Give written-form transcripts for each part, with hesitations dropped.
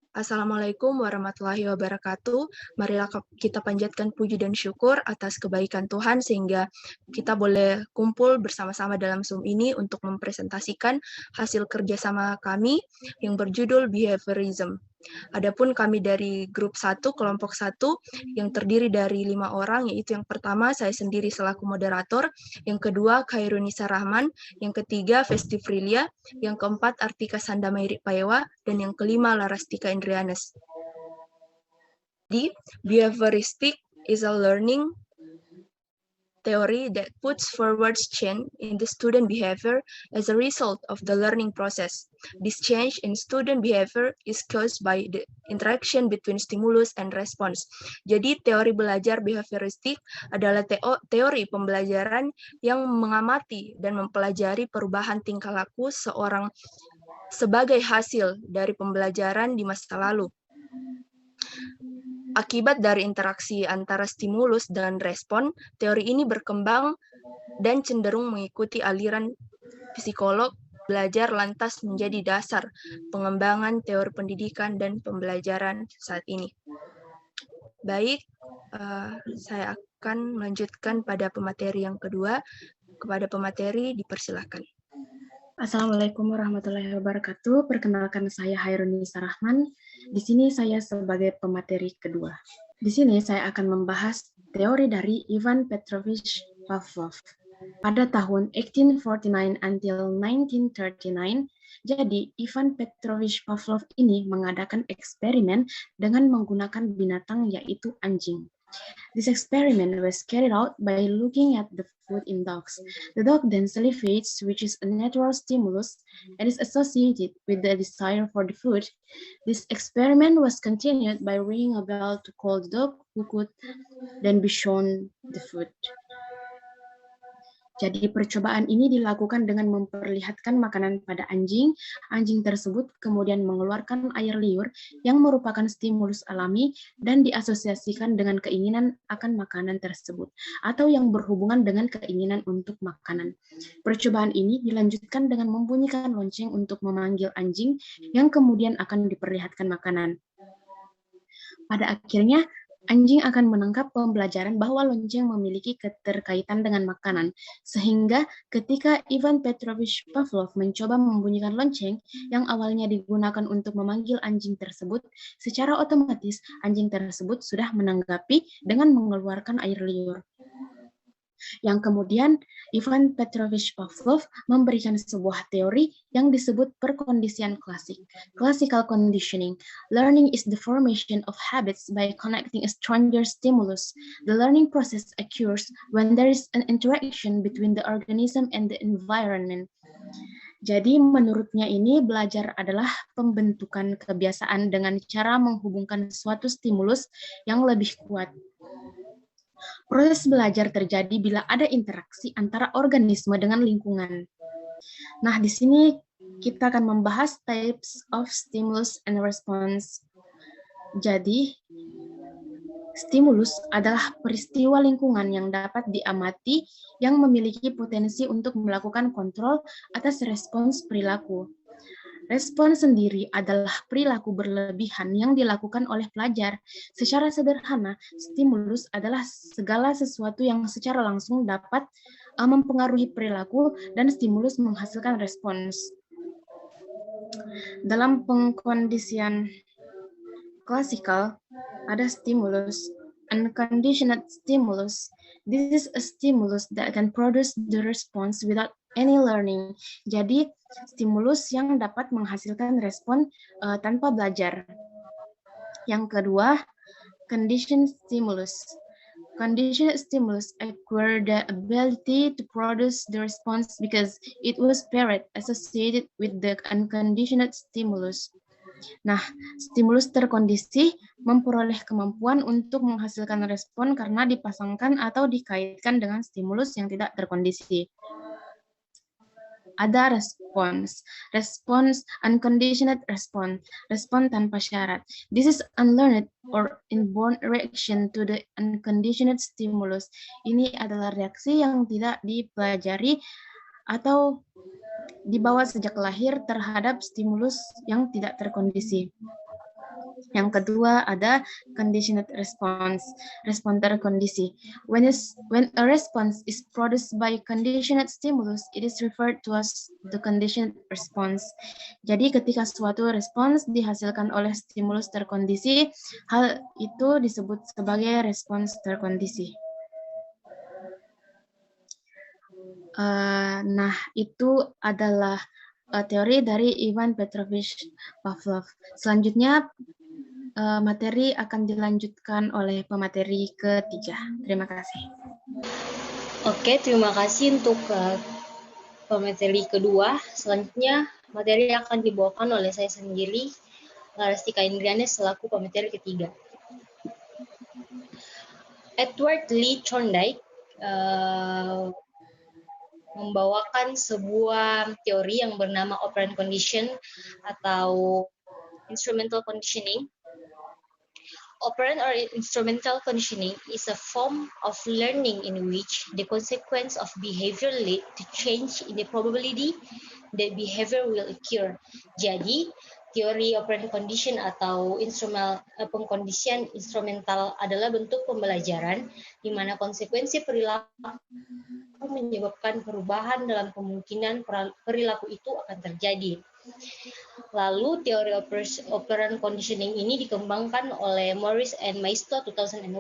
Assalamualaikum warahmatullahi wabarakatuh. Marilah kita panjatkan puji dan syukur atas kebaikan Tuhan sehingga kita boleh kumpul bersama-sama dalam Zoom ini untuk mempresentasikan hasil kerjasama kami yang berjudul Behaviorism. Adapun kami dari grup 1, kelompok 1, yang terdiri dari 5 orang, yaitu yang pertama saya sendiri selaku moderator, yang kedua Khairunisa Rahman, yang ketiga Festi Frilia, yang keempat Artika Sandamairi Payewa, dan yang kelima Larastika Indrianes. Jadi, behavioristic is a learning theory that puts forward change in the student behavior as a result of the learning process. This change in student behavior is caused by the interaction between stimulus and response. Jadi teori belajar behavioristik adalah teori pembelajaran yang mengamati dan mempelajari perubahan tingkah laku seorang sebagai hasil dari pembelajaran di masa lalu. Akibat dari interaksi antara stimulus dan respon, teori ini berkembang dan cenderung mengikuti aliran psikolog belajar lantas menjadi dasar pengembangan teori pendidikan dan pembelajaran saat ini. Baik, saya akan melanjutkan pada pemateri yang kedua. Kepada pemateri, dipersilakan. Assalamualaikum warahmatullahi wabarakatuh. Perkenalkan saya Khairunisa Rahman. Di sini saya sebagai pemateri kedua. Di sini saya akan membahas teori dari Ivan Petrovich Pavlov. Pada tahun 1849 until 1939, jadi Ivan Petrovich Pavlov ini mengadakan eksperimen dengan menggunakan binatang yaitu anjing. This experiment was carried out by looking at the food in dogs. The dog then salivates, which is a natural stimulus and is associated with the desire for the food. This experiment was continued by ringing a bell to call the dog who could then be shown the food. Jadi percobaan ini dilakukan dengan memperlihatkan makanan pada anjing. Anjing tersebut kemudian mengeluarkan air liur yang merupakan stimulus alami dan diasosiasikan dengan keinginan akan makanan tersebut atau yang berhubungan dengan keinginan untuk makanan. Percobaan ini dilanjutkan dengan membunyikan lonceng untuk memanggil anjing yang kemudian akan diperlihatkan makanan. Pada akhirnya, anjing akan menangkap pembelajaran bahwa lonceng memiliki keterkaitan dengan makanan, sehingga ketika Ivan Petrovich Pavlov mencoba membunyikan lonceng yang awalnya digunakan untuk memanggil anjing tersebut, secara otomatis anjing tersebut sudah menanggapi dengan mengeluarkan air liur. Yang kemudian Ivan Petrovich Pavlov memberikan sebuah teori yang disebut perkondisian klasik, classical conditioning. Learning is the formation of habits by connecting a stronger stimulus. The learning process occurs when there is an interaction between the organism and the environment. Jadi menurutnya ini belajar adalah pembentukan kebiasaan dengan cara menghubungkan suatu stimulus yang lebih kuat. Proses belajar terjadi bila ada interaksi antara organisme dengan lingkungan. Nah, di sini kita akan membahas types of stimulus and response. Jadi, stimulus adalah peristiwa lingkungan yang dapat diamati yang memiliki potensi untuk melakukan kontrol atas respons perilaku. Respon sendiri adalah perilaku berlebihan yang dilakukan oleh pelajar. Secara sederhana, stimulus adalah segala sesuatu yang secara langsung dapat mempengaruhi perilaku dan stimulus menghasilkan respons. Dalam pengkondisian klasikal, ada stimulus, unconditioned stimulus. This is a stimulus that can produce the response without any learning. Jadi, stimulus yang dapat menghasilkan respon tanpa belajar. Yang kedua, conditioned stimulus. Conditioned stimulus acquire the ability to produce the response because it was paired associated with the unconditioned stimulus. Nah, stimulus terkondisi memperoleh kemampuan untuk menghasilkan respon karena dipasangkan atau dikaitkan dengan stimulus yang tidak terkondisi. Ada respons, unconditioned respon tanpa syarat. This is unlearned or inborn reaction to the unconditioned stimulus. Ini adalah reaksi yang tidak dipelajari atau dibawa sejak lahir terhadap stimulus yang tidak terkondisi. Yang kedua ada conditioned response, respon terkondisi. When a response is produced by conditioned stimulus, it is referred to as the conditioned response. Jadi ketika suatu respons dihasilkan oleh stimulus terkondisi, hal itu disebut sebagai respons terkondisi. Nah, itu adalah teori dari Ivan Petrovich Pavlov. Selanjutnya, materi akan dilanjutkan oleh pemateri ketiga. Terima kasih. Oke, terima kasih untuk pemateri kedua. Selanjutnya, materi akan dibawakan oleh saya sendiri, Larastika Indriani, selaku pemateri ketiga. Edward Lee Thorndike membawakan sebuah teori yang bernama operant condition atau instrumental conditioning. Operant or instrumental conditioning is a form of learning in which the consequence of behavior lead to change in the probability that behavior will occur. Jadi, teori operant condition atau pengkondisian instrumental adalah bentuk pembelajaran di mana konsekuensi perilaku menyebabkan perubahan dalam kemungkinan perilaku itu akan terjadi. Lalu teori operant conditioning ini dikembangkan oleh Morris and Maisto 2001.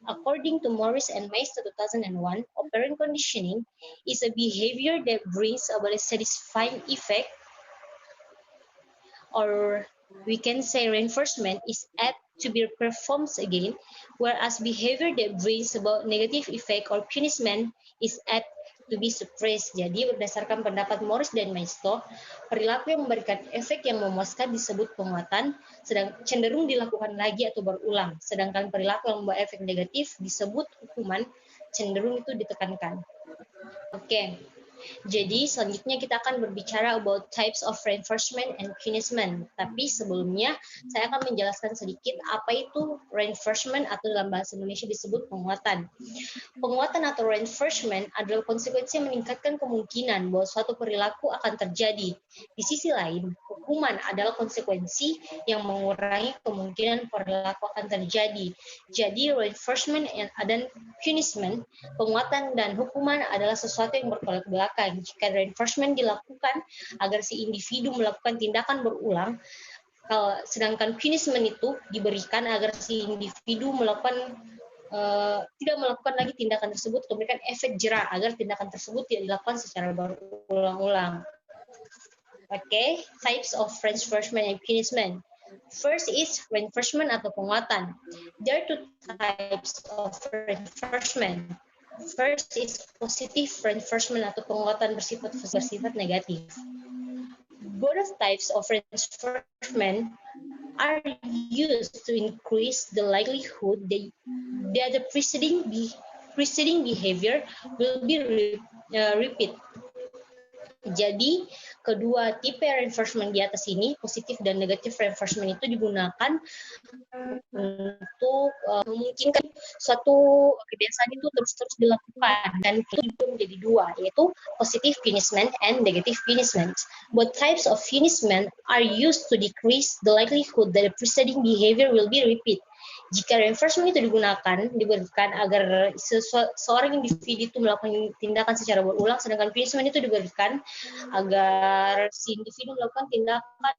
According to Morris and Maisto 2001, operant conditioning is a behavior that brings about a satisfying effect, or we can say reinforcement is apt to be performed again, whereas behavior that brings about negative effect or punishment is apt to be suppressed. Jadi berdasarkan pendapat Morris dan Maisto, perilaku yang memberikan efek yang memuaskan disebut penguatan, sedang cenderung dilakukan lagi atau berulang. Sedangkan perilaku yang membawa efek negatif disebut hukuman, cenderung itu ditekankan. Oke. Jadi selanjutnya kita akan berbicara about types of reinforcement and punishment. Tapi sebelumnya saya akan menjelaskan sedikit apa itu reinforcement atau dalam bahasa Indonesia disebut penguatan. Penguatan atau reinforcement adalah konsekuensi yang meningkatkan kemungkinan bahwa suatu perilaku akan terjadi. Di sisi lain, hukuman adalah konsekuensi yang mengurangi kemungkinan perilaku akan terjadi. Jadi reinforcement dan punishment, penguatan dan hukuman adalah sesuatu yang bertolak belakang. Jika reinforcement dilakukan agar si individu melakukan tindakan berulang, sedangkan punishment itu diberikan agar si individu tidak melakukan lagi tindakan tersebut, memberikan efek jera agar tindakan tersebut tidak dilakukan secara berulang-ulang. Okay, types of reinforcement and punishment. First is reinforcement atau penguatan. There are two types of reinforcement. First is positive reinforcement atau penguatan bersifat negatif. Both types of reinforcement are used to increase the likelihood that the preceding behavior will be repeat. Jadi, kedua tipe reinforcement di atas ini, positif dan negatif reinforcement itu digunakan untuk memungkinkan suatu kebiasaan itu terus-terus dilakukan. Dan itu menjadi dua, yaitu positive punishment and negative punishment. Both types of punishment are used to decrease the likelihood that the preceding behavior will be repeat. Jika reinforcement itu diberikan agar seorang individu itu melakukan tindakan secara berulang, sedangkan punishment itu diberikan agar si individu melakukan tindakan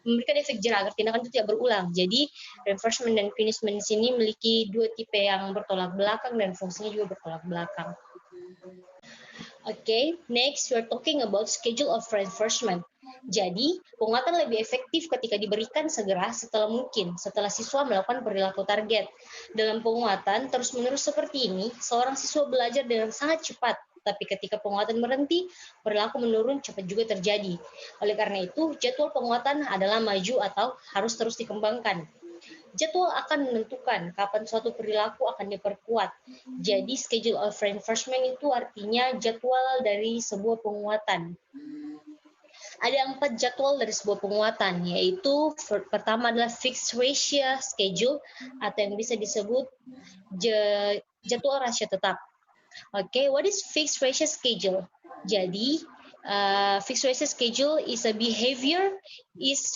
memberikan efek jera agar tindakan itu tidak berulang. Jadi reinforcement dan punishment di sini memiliki dua tipe yang bertolak belakang dan fungsinya juga bertolak belakang. Okay, next we are talking about schedule of reinforcement. Jadi, penguatan lebih efektif ketika diberikan segera setelah siswa melakukan perilaku target. Dalam penguatan terus-menerus seperti ini, seorang siswa belajar dengan sangat cepat, tapi ketika penguatan berhenti, perilaku menurun cepat juga terjadi. Oleh karena itu, jadwal penguatan adalah maju atau harus terus dikembangkan. Jadwal akan menentukan kapan suatu perilaku akan diperkuat. Jadi, schedule of reinforcement itu artinya jadwal dari sebuah penguatan. Ada 4 jadwal dari sebuah penguatan, yaitu pertama adalah fixed ratio schedule atau yang bisa disebut jadwal rasio tetap. Okay, what is fixed ratio schedule? Jadi, fixed ratio schedule is a behavior is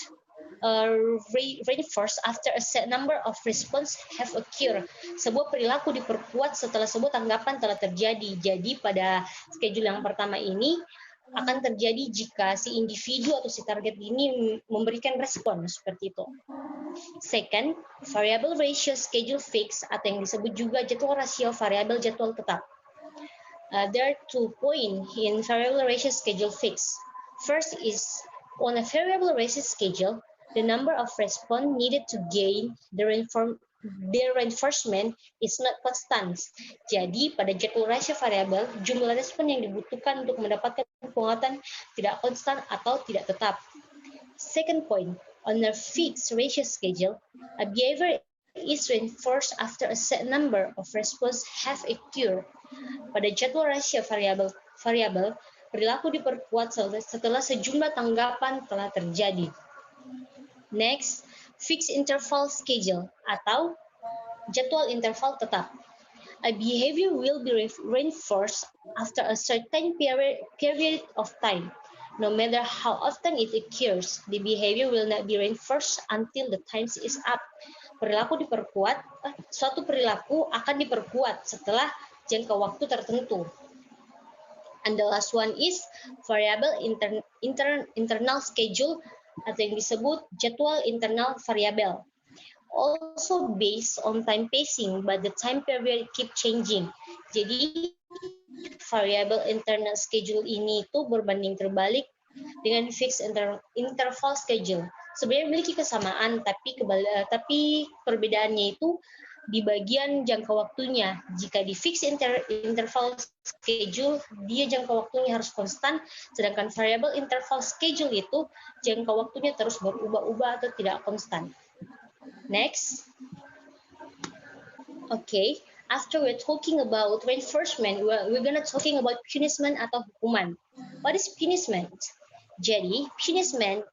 reinforced after a set number of response have occurred. Sebuah perilaku diperkuat setelah sebuah tanggapan telah terjadi. Jadi pada schedule yang pertama ini akan terjadi jika si individu atau si target ini memberikan respon seperti itu. Second, variable ratio schedule fix atau yang disebut juga jadwal rasio variabel jadwal tetap. There are 2 points in variable ratio schedule fix. First is on a variable ratio schedule, the number of response needed to gain the reinforcement is not constant. Jadi pada jadwal rasio variabel, jumlah respon yang dibutuhkan untuk mendapatkan penguatan tidak konstan atau tidak tetap. Second point, on a fixed ratio schedule, a behavior is reinforced after a set number of response have occurred. Pada jadwal rasio variabel, perilaku diperkuat setelah sejumlah tanggapan telah terjadi. Next, fixed interval schedule atau jadwal interval tetap. A behavior will be reinforced after a certain period of time. No matter how often it occurs, the behavior will not be reinforced until the time is up. Suatu perilaku akan diperkuat setelah jangka waktu tertentu. And the last one is variable internal schedule atau yang disebut jadwal internal variabel. Also based on time pacing, but the time period keep changing. Jadi variable internal schedule ini tuh berbanding terbalik dengan fixed interval schedule. Sebenarnya memiliki kesamaan, tapi perbedaannya itu di bagian jangka waktunya. Jika di fixed interval schedule, dia jangka waktunya harus konstan, sedangkan variable interval schedule itu jangka waktunya terus berubah-ubah atau tidak konstan. Next. Okay, after we're talking about reinforcement, we're gonna talking about punishment atau hukuman. What is punishment? Jadi, punishment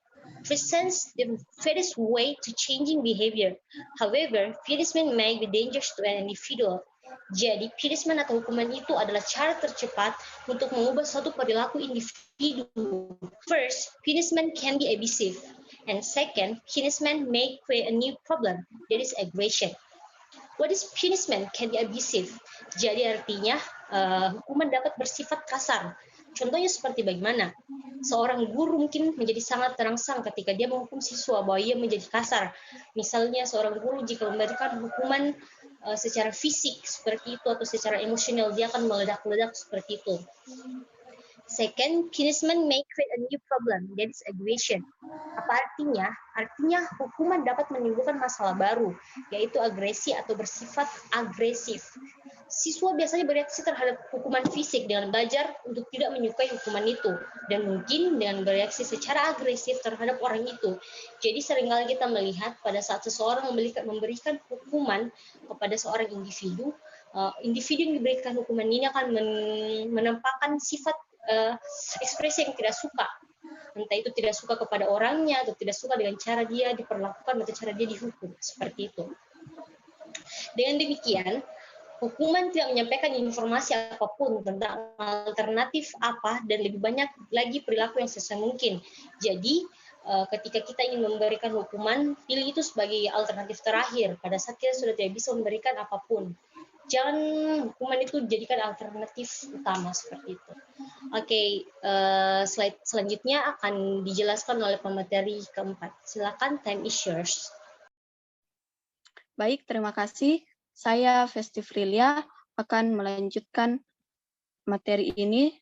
presents the fastest way to changing behavior. However, punishment may be dangerous to an individual. Jadi, punishment atau hukuman itu adalah cara tercepat untuk mengubah suatu perilaku individu. First, punishment can be abusive. And second, punishment may create a new problem, that is aggression. What is punishment can be abusive? Jadi artinya, hukuman dapat bersifat kasar. Contohnya seperti bagaimana? Seorang guru mungkin menjadi sangat terangsang ketika dia menghukum siswa bahwa ia menjadi kasar. Misalnya seorang guru jika memberikan hukuman secara fisik seperti itu atau secara emosional, dia akan meledak-ledak seperti itu. Second, punishment may create a new problem, that is aggression. Apa artinya? Artinya hukuman dapat menimbulkan masalah baru, yaitu agresi atau bersifat agresif. Siswa biasanya bereaksi terhadap hukuman fisik dengan belajar untuk tidak menyukai hukuman itu, dan mungkin dengan bereaksi secara agresif terhadap orang itu. Jadi seringkali kita melihat pada saat seseorang memberikan hukuman kepada seorang individu, individu yang diberikan hukuman ini akan menampakkan sifat ekspresi yang tidak suka. Entah itu tidak suka kepada orangnya, atau tidak suka dengan cara dia diperlakukan atau cara dia dihukum, seperti itu. Dengan demikian, hukuman tidak menyampaikan informasi apapun tentang alternatif apa dan lebih banyak lagi perilaku yang sesuai mungkin. Jadi, ketika kita ingin memberikan hukuman, pilih itu sebagai alternatif terakhir pada saat kita sudah tidak bisa memberikan apapun. Jangan hukuman itu dijadikan alternatif utama seperti itu. Oke, slide selanjutnya akan dijelaskan oleh pemateri keempat. Silakan, time is yours. Baik, terima kasih. Saya Festifrilia akan melanjutkan materi ini.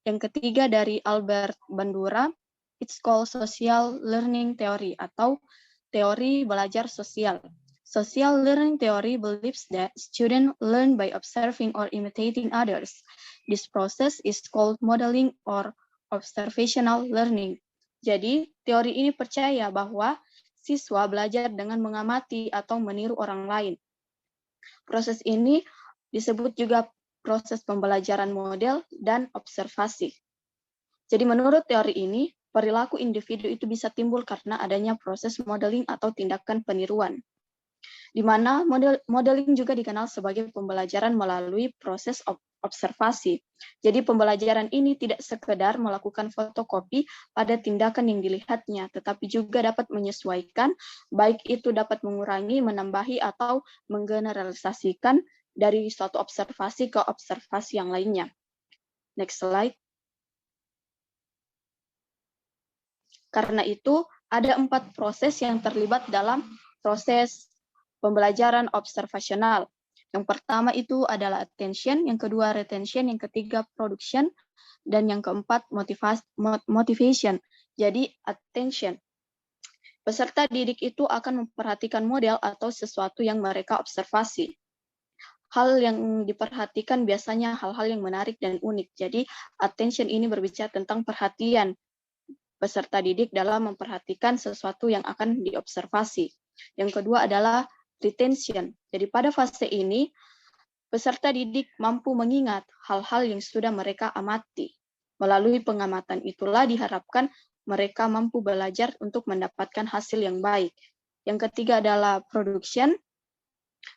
Yang ketiga dari Albert Bandura, it's called social learning theory atau teori belajar sosial. Social learning theory believes that students learn by observing or imitating others. This process is called modeling or observational learning. Jadi, teori ini percaya bahwa siswa belajar dengan mengamati atau meniru orang lain. Proses ini disebut juga proses pembelajaran model dan observasi. Jadi, menurut teori ini, perilaku individu itu bisa timbul karena adanya proses modeling atau tindakan peniruan, di mana modeling juga dikenal sebagai pembelajaran melalui proses observasi. Jadi pembelajaran ini tidak sekedar melakukan fotokopi pada tindakan yang dilihatnya, tetapi juga dapat menyesuaikan, baik itu dapat mengurangi, menambahi, atau menggeneralisasikan dari suatu observasi ke observasi yang lainnya. Next slide. Karena itu, ada 4 proses yang terlibat dalam proses pembelajaran observasional. Yang pertama itu adalah attention, yang kedua retention, yang ketiga production, dan yang keempat motivation. Jadi attention. Peserta didik itu akan memperhatikan model atau sesuatu yang mereka observasi. Hal yang diperhatikan biasanya hal-hal yang menarik dan unik. Jadi attention ini berbicara tentang perhatian peserta didik dalam memperhatikan sesuatu yang akan diobservasi. Yang kedua adalah retention. Jadi pada fase ini, peserta didik mampu mengingat hal-hal yang sudah mereka amati. Melalui pengamatan itulah diharapkan mereka mampu belajar untuk mendapatkan hasil yang baik. Yang ketiga adalah production.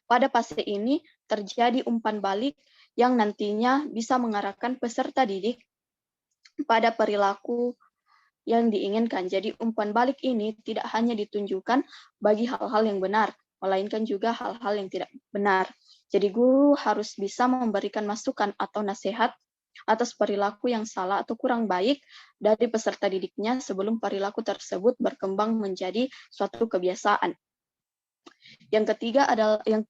Pada fase ini terjadi umpan balik yang nantinya bisa mengarahkan peserta didik pada perilaku yang diinginkan. Jadi umpan balik ini tidak hanya ditunjukkan bagi hal-hal yang benar, melainkan juga hal-hal yang tidak benar. Jadi guru harus bisa memberikan masukan atau nasihat atas perilaku yang salah atau kurang baik dari peserta didiknya sebelum perilaku tersebut berkembang menjadi suatu kebiasaan. Yang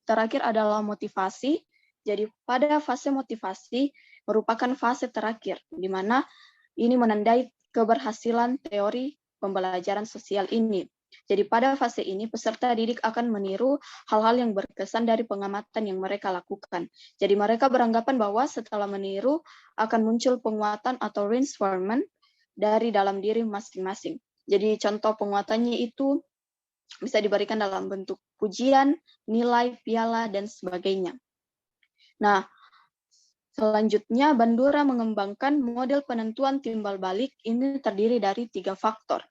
terakhir adalah motivasi. Jadi pada fase motivasi merupakan fase terakhir di mana ini menandai keberhasilan teori pembelajaran sosial ini. Jadi pada fase ini peserta didik akan meniru hal-hal yang berkesan dari pengamatan yang mereka lakukan. Jadi mereka beranggapan bahwa setelah meniru akan muncul penguatan atau reinforcement dari dalam diri masing-masing. Jadi contoh penguatannya itu bisa diberikan dalam bentuk pujian, nilai, piala, dan sebagainya. Nah, selanjutnya, Bandura mengembangkan model penentuan timbal balik ini terdiri dari 3 faktor.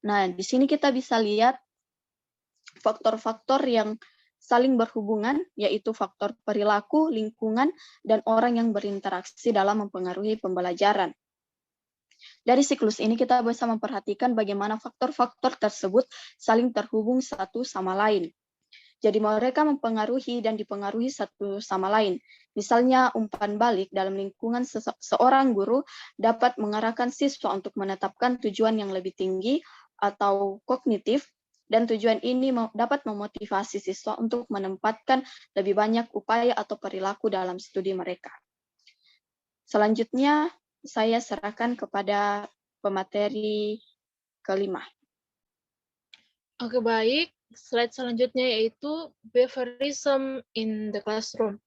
Nah, di sini kita bisa lihat faktor-faktor yang saling berhubungan, yaitu faktor perilaku, lingkungan, dan orang yang berinteraksi dalam mempengaruhi pembelajaran. Dari siklus ini kita bisa memperhatikan bagaimana faktor-faktor tersebut saling terhubung satu sama lain. Jadi mereka mempengaruhi dan dipengaruhi satu sama lain. Misalnya umpan balik dalam lingkungan seorang guru dapat mengarahkan siswa untuk menetapkan tujuan yang lebih tinggi atau kognitif, dan tujuan ini dapat memotivasi siswa untuk menempatkan lebih banyak upaya atau perilaku dalam studi mereka. Selanjutnya, saya serahkan kepada pemateri kelima. Oke, baik. Slide selanjutnya yaitu behaviorism in the classroom.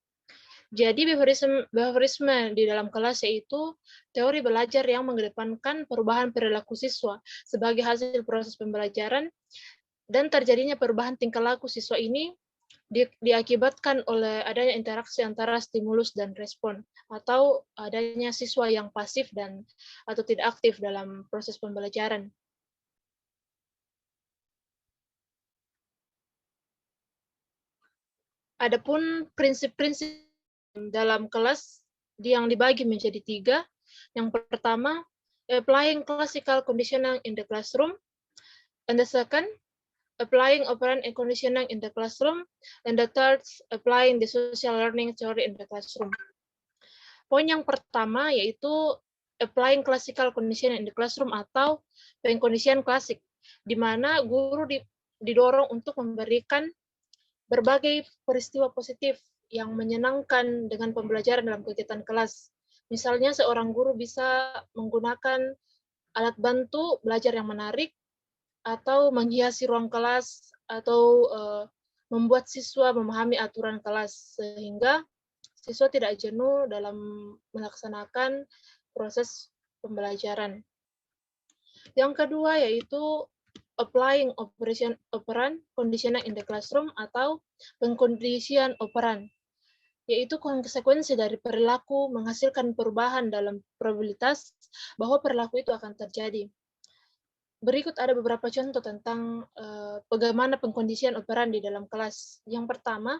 Jadi behaviorisme di dalam kelas yaitu teori belajar yang mengedepankan perubahan perilaku siswa sebagai hasil proses pembelajaran, dan terjadinya perubahan tingkah laku siswa ini diakibatkan oleh adanya interaksi antara stimulus dan respon, atau adanya siswa yang pasif atau tidak aktif dalam proses pembelajaran. Adapun prinsip-prinsip dalam kelas yang dibagi menjadi 3. Yang pertama, applying classical conditioning in the classroom. And the second, applying operant and conditioning in the classroom. And the third, applying the social learning theory in the classroom. Poin yang pertama yaitu applying classical conditioning in the classroom atau pengkondisian klasik, di mana guru didorong untuk memberikan berbagai peristiwa positif yang menyenangkan dengan pembelajaran dalam kegiatan kelas. Misalnya seorang guru bisa menggunakan alat bantu belajar yang menarik, atau menghiasi ruang kelas, atau membuat siswa memahami aturan kelas, sehingga siswa tidak jenuh dalam melaksanakan proses pembelajaran. Yang kedua yaitu applying operant conditioning in the classroom atau pengkondisian operan, yaitu konsekuensi dari perilaku menghasilkan perubahan dalam probabilitas bahwa perilaku itu akan terjadi. Berikut ada beberapa contoh tentang bagaimana pengkondisian operan di dalam kelas. Yang pertama,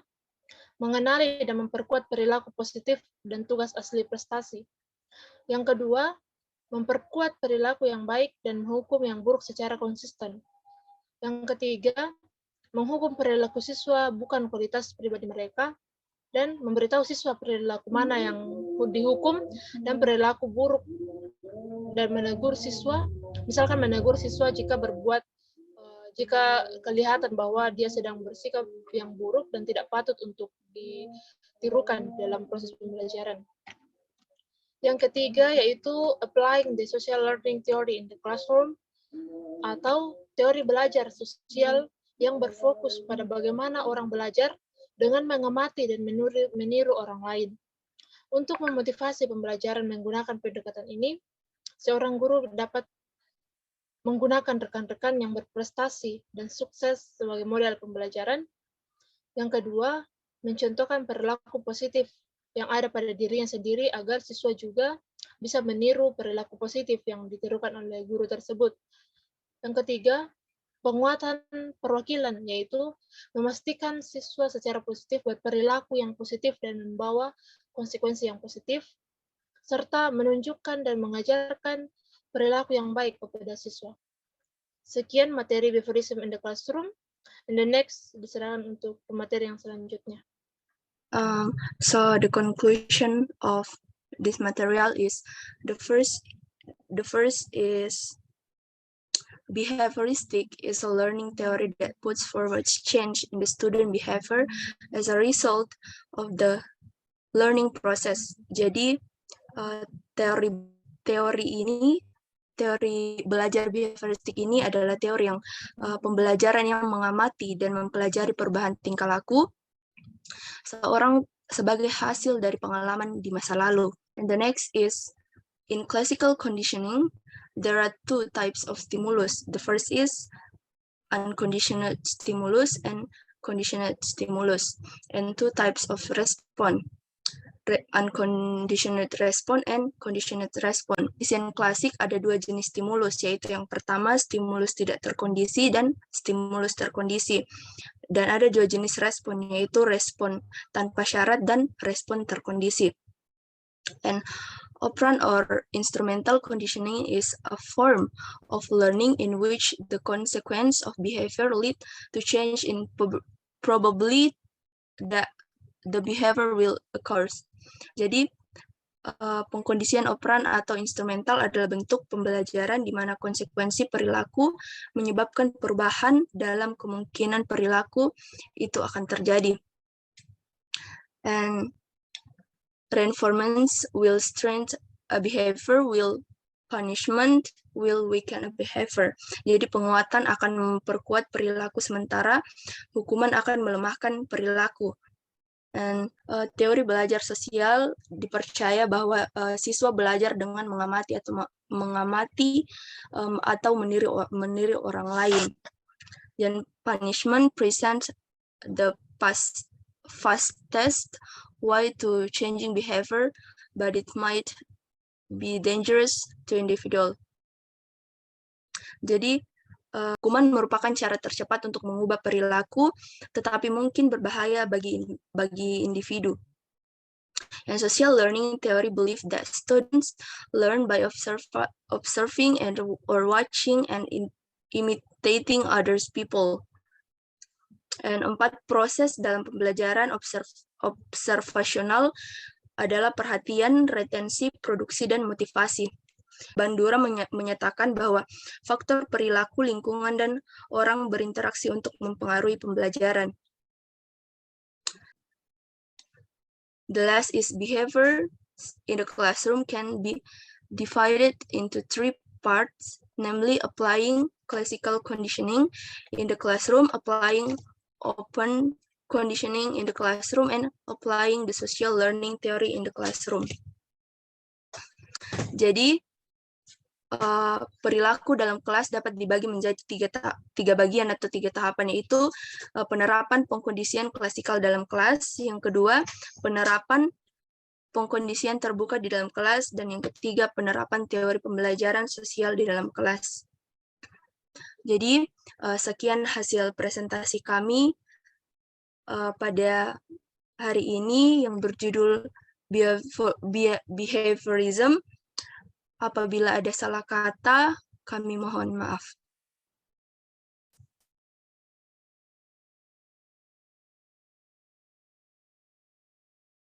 mengenali dan memperkuat perilaku positif dan tugas asli prestasi. Yang kedua, memperkuat perilaku yang baik dan menghukum yang buruk secara konsisten. Yang ketiga, menghukum perilaku siswa bukan kualitas pribadi mereka, dan memberitahu siswa perilaku mana yang dihukum dan perilaku buruk, dan menegur siswa, misalkan menegur siswa jika jika kelihatan bahwa dia sedang bersikap yang buruk dan tidak patut untuk ditirukan dalam proses pembelajaran. Yang ketiga yaitu applying the social learning theory in the classroom, atau teori belajar sosial yang berfokus pada bagaimana orang belajar dengan mengamati dan meniru orang lain. Untuk memotivasi pembelajaran menggunakan pendekatan ini, seorang guru dapat menggunakan rekan-rekan yang berprestasi dan sukses sebagai model pembelajaran. Yang kedua, mencontohkan perilaku positif yang ada pada dirinya sendiri agar siswa juga bisa meniru perilaku positif yang ditirukan oleh guru tersebut. Yang ketiga, penguatan perwakilan, yaitu memastikan siswa secara positif berperilaku yang positif dan membawa konsekuensi yang positif, serta menunjukkan dan mengajarkan perilaku yang baik kepada siswa. Sekian materi behaviorism in the classroom. And the next diserahkan untuk materi yang selanjutnya. So the conclusion of this material is the first is behavioristic is a learning theory that puts forward change in the student behavior as a result of the learning process. Jadi teori belajar behavioristik ini adalah teori yang pembelajaran yang mengamati dan mempelajari perubahan tingkah laku seorang sebagai hasil dari pengalaman di masa lalu. And the next is in classical conditioning, there are two types of stimulus. The first is unconditional stimulus and conditional stimulus, and two types of response. Unconditional response and conditional response. Di sains klasik ada dua jenis stimulus, yaitu yang pertama stimulus tidak terkondisi dan stimulus terkondisi. Dan ada dua jenis respon, yaitu respon tanpa syarat dan respon terkondisi. And operant or instrumental conditioning is a form of learning in which the consequence of behavior lead to change in probably that the behavior will occur. Jadi pengkondisian operan atau instrumental adalah bentuk pembelajaran di mana konsekuensi perilaku menyebabkan perubahan dalam kemungkinan perilaku itu akan terjadi. And reinforcement will strengthen a behavior, will punishment will weaken a behavior. Jadi penguatan akan memperkuat perilaku sementara hukuman akan melemahkan perilaku. Dan teori belajar sosial dipercaya bahwa siswa belajar dengan mengamati atau meniru orang lain. Dan punishment presents the fastest way to changing behavior, but it might be dangerous to individual. Jadi hukuman merupakan cara tercepat untuk mengubah perilaku, tetapi mungkin berbahaya bagi individu. And social learning theory believes that students learn by observing or watching and imitating others people. And 4 proses dalam pembelajaran observasional adalah perhatian, retensi, produksi, dan motivasi. Bandura menyatakan bahwa faktor perilaku, lingkungan, dan orang berinteraksi untuk mempengaruhi pembelajaran. The last is behavior in the classroom can be divided into 3 parts, namely applying classical conditioning in the classroom, applying open conditioning in the classroom, and applying the social learning theory in the classroom. Jadi, perilaku dalam kelas dapat dibagi menjadi 3 bagian atau 3 tahapan, yaitu penerapan pengkondisian klasikal dalam kelas, yang kedua penerapan pengkondisian terbuka di dalam kelas, dan yang ketiga penerapan teori pembelajaran sosial di dalam kelas. Jadi sekian hasil presentasi kami pada hari ini yang berjudul Behaviorism. Apabila ada salah kata, kami mohon maaf.